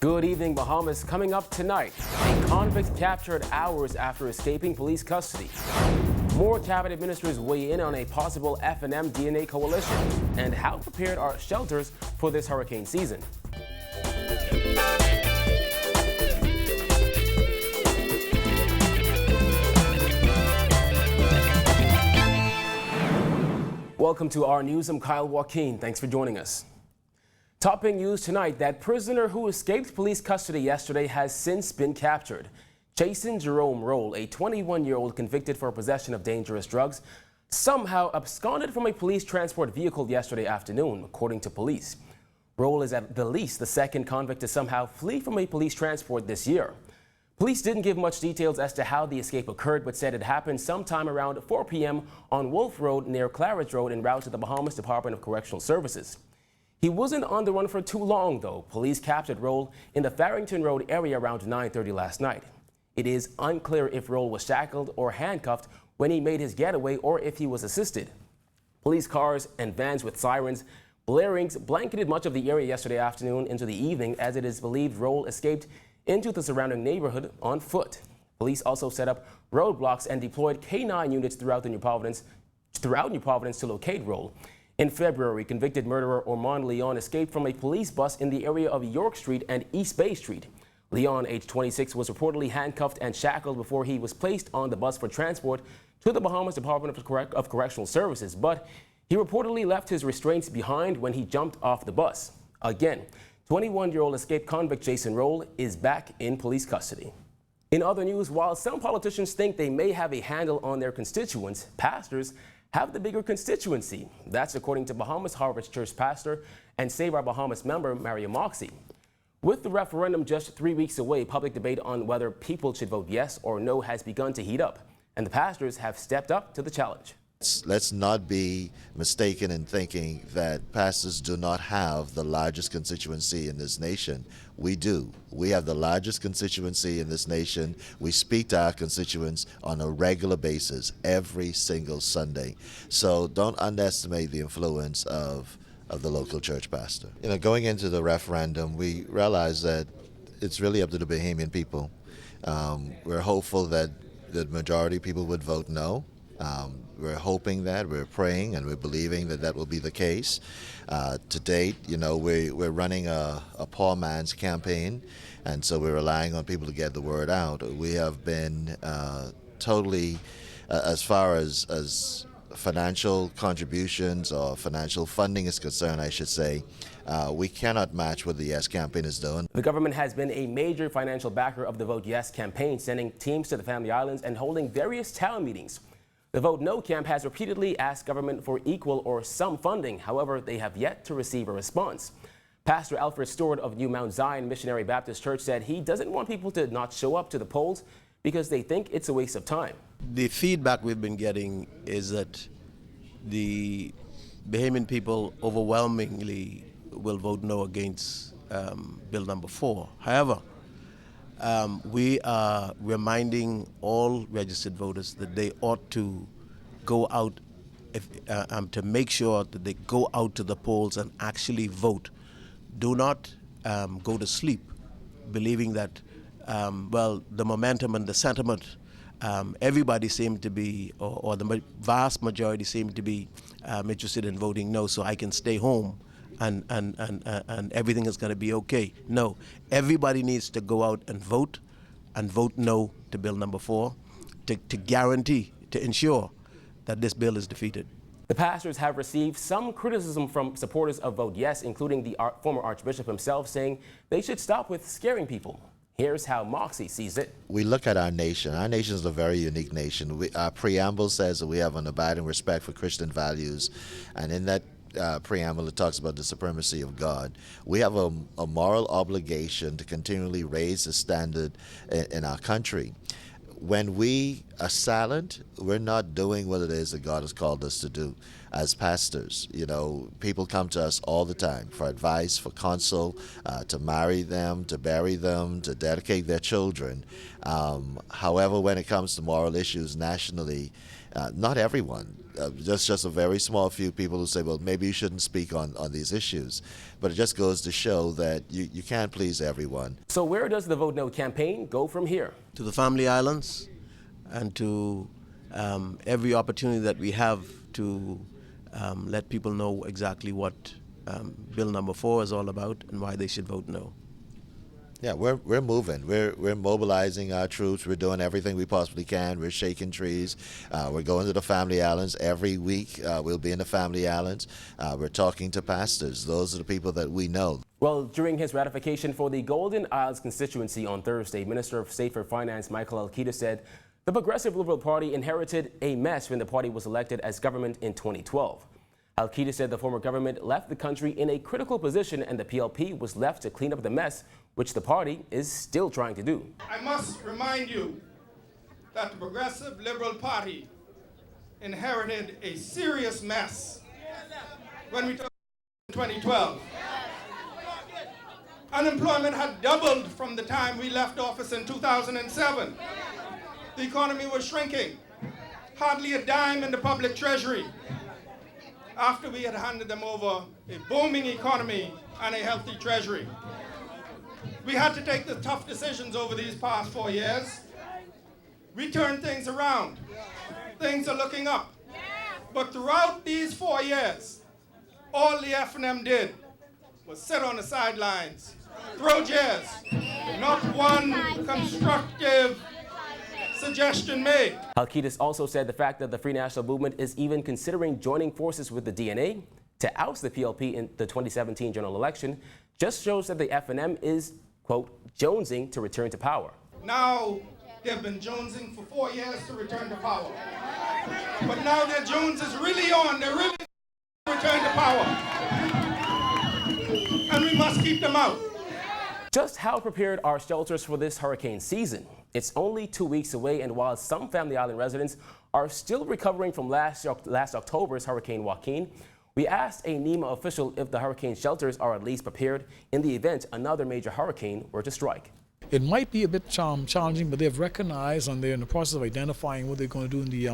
Good evening, Bahamas. Coming up tonight, a convict captured hours after escaping police custody. More cabinet ministers weigh in on a possible F&M DNA coalition. And how prepared are shelters for this hurricane season? Welcome to our news. I'm Kyle Joaquin. Thanks for joining us. Topping news tonight, that prisoner who escaped police custody yesterday has since been captured. Jason Jerome Roll, a 21-year-old convicted for possession of dangerous drugs, somehow absconded from a police transport vehicle yesterday afternoon, according to police. Roll is at the least the second convict to somehow flee from a police transport this year. Police didn't give much details as to how the escape occurred, but said it happened sometime around 4 p.m. on Wolf Road near Claridge Road en route to the Bahamas Department of Correctional Services. He wasn't on the run for too long, though. Police captured Roll in the Farrington Road area around 9:30 last night. It is unclear if Roll was shackled or handcuffed when he made his getaway or if he was assisted. Police cars and vans with sirens blarings blanketed much of the area yesterday afternoon into the evening, as it is believed Roll escaped into the surrounding neighborhood on foot. Police also set up roadblocks and deployed K9 units throughout New Providence to locate Roll. In February, convicted murderer Ormond Leon escaped from a police bus in the area of York Street and East Bay Street. Leon, age 26, was reportedly handcuffed and shackled before he was placed on the bus for transport to the Bahamas Department of Correctional Services, but he reportedly left his restraints behind when he jumped off the bus. Again, 21-year-old escaped convict Jason Roll is back in police custody. In other news, while some politicians think they may have a handle on their constituents, pastors have the bigger constituency. That's according to Bahamas Harvest Church pastor and Save Our Bahamas member Maria Moxie. With the referendum just 3 weeks away, public debate on whether people should vote yes or no has begun to heat up, and the pastors have stepped up to the challenge. Let's not be mistaken in thinking that pastors do not have the largest constituency in this nation. We do. We have the largest constituency in this nation. We speak to our constituents on a regular basis every single Sunday. So don't underestimate the influence of the local church pastor. Going into the referendum, we realize that it's really up to the Bahamian people. We're hopeful that the majority of people would vote no. We're hoping that, we're praying, and we're believing that that will be the case. To date, we're running a poor man's campaign, and so we're relying on people to get the word out. We have been totally, as far as financial contributions or financial funding is concerned, I should say, we cannot match what the Yes campaign is doing. The government has been a major financial backer of the Vote Yes campaign, sending teams to the Family Islands and holding various town meetings. The Vote No camp has repeatedly asked government for equal or some funding. However, they have yet to receive a response. Pastor Alfred Stewart of New Mount Zion Missionary Baptist Church said he doesn't want people to not show up to the polls because they think it's a waste of time. The feedback we've been getting is that the Bahamian people overwhelmingly will vote no against Bill number 4. However, we are reminding all registered voters that they ought to go out to make sure that they go out to the polls and actually vote. Do not go to sleep believing that, the momentum and the sentiment, everybody seemed to be, or the vast majority seem to be interested in voting no, so I can stay home and everything is going to be okay. No, everybody needs to go out and vote no to Bill number 4 to guarantee, to ensure that this bill is defeated. The pastors have received some criticism from supporters of Vote Yes, including the former Archbishop himself, saying they should stop with scaring people. Here's how Moxie sees it. We look at our nation. Our nation is a very unique nation. Our preamble says that we have an abiding respect for Christian values, and in that preamble, it talks about the supremacy of God. We have a moral obligation to continually raise the standard in our country. When we are silent, we're not doing what it is that God has called us to do. As pastors, people come to us all the time for advice, for counsel, to marry them, to bury them, to dedicate their children. However, when it comes to moral issues nationally, Not everyone. Just a very small few people who say, well, maybe you shouldn't speak on these issues. But it just goes to show that you can't please everyone. So where does the Vote No campaign go from here? To the family islands and to every opportunity that we have to let people know exactly what Bill number 4 is all about and why they should vote no. Yeah, we're moving. We're mobilizing our troops. We're doing everything we possibly can. We're shaking trees. We're going to the family islands every week. We'll be in the family islands. We're talking to pastors. Those are the people that we know. Well, during his ratification for the Golden Isles constituency on Thursday, Minister of State for Finance Michael Alquita said the Progressive Liberal Party inherited a mess when the party was elected as government in 2012. Alquita said the former government left the country in a critical position and the PLP was left to clean up the mess, which the party is still trying to do. I must remind you that the Progressive Liberal Party inherited a serious mess when we took in 2012. Unemployment had doubled from the time we left office in 2007. The economy was shrinking, hardly a dime in the public treasury, after we had handed them over a booming economy and a healthy treasury. We had to take the tough decisions over these past 4 years. We turned things around. Things are looking up. But throughout these 4 years, all the F&M did was sit on the sidelines, throw chairs, not one constructive suggestion made. Alquita also said the fact that the Free National Movement is even considering joining forces with the DNA to oust the PLP in the 2017 general election just shows that the F&M is, quote, jonesing to return to power. Now, they've been jonesing for 4 years to return to power. But now their Jones is really on. They're really return to power. And we must keep them out. Just how prepared are shelters for this hurricane season? It's only 2 weeks away, and while some Family Island residents are still recovering from last October's Hurricane Joaquin, we asked a NEMA official if the hurricane shelters are at least prepared in the event another major hurricane were to strike. It might be a bit challenging, but they've recognized and they're in the process of identifying what they're going to do in the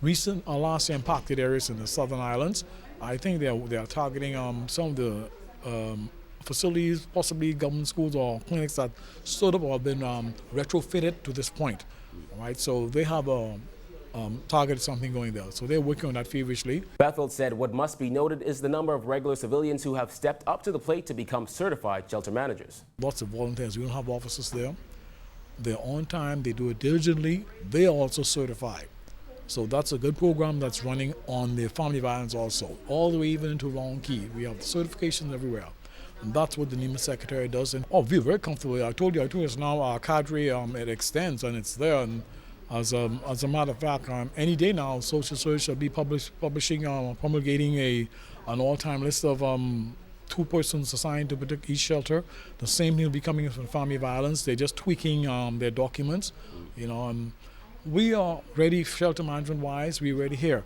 recent last impacted areas in the southern islands. I think they are targeting some of the facilities, possibly government schools or clinics that stood up or have been retrofitted to this point. All right, so they have targeted something going there. So they're working on that feverishly. Bethel said what must be noted is the number of regular civilians who have stepped up to the plate to become certified shelter managers. Lots of volunteers. We don't have officers there. They're on time. They do it diligently. They are also certified. So that's a good program that's running on the family violence also, all the way even into Long Key. We have certifications everywhere. And that's what the NEMA secretary does. And we're very comfortable. I told you it's now our cadre, it extends and it's there. And as a matter of fact, any day now, Social Service shall be promulgating an all-time list of 2 persons assigned to protect each shelter. The same thing will be coming from family violence. They're just tweaking their documents, and we are ready shelter management-wise. We're ready here.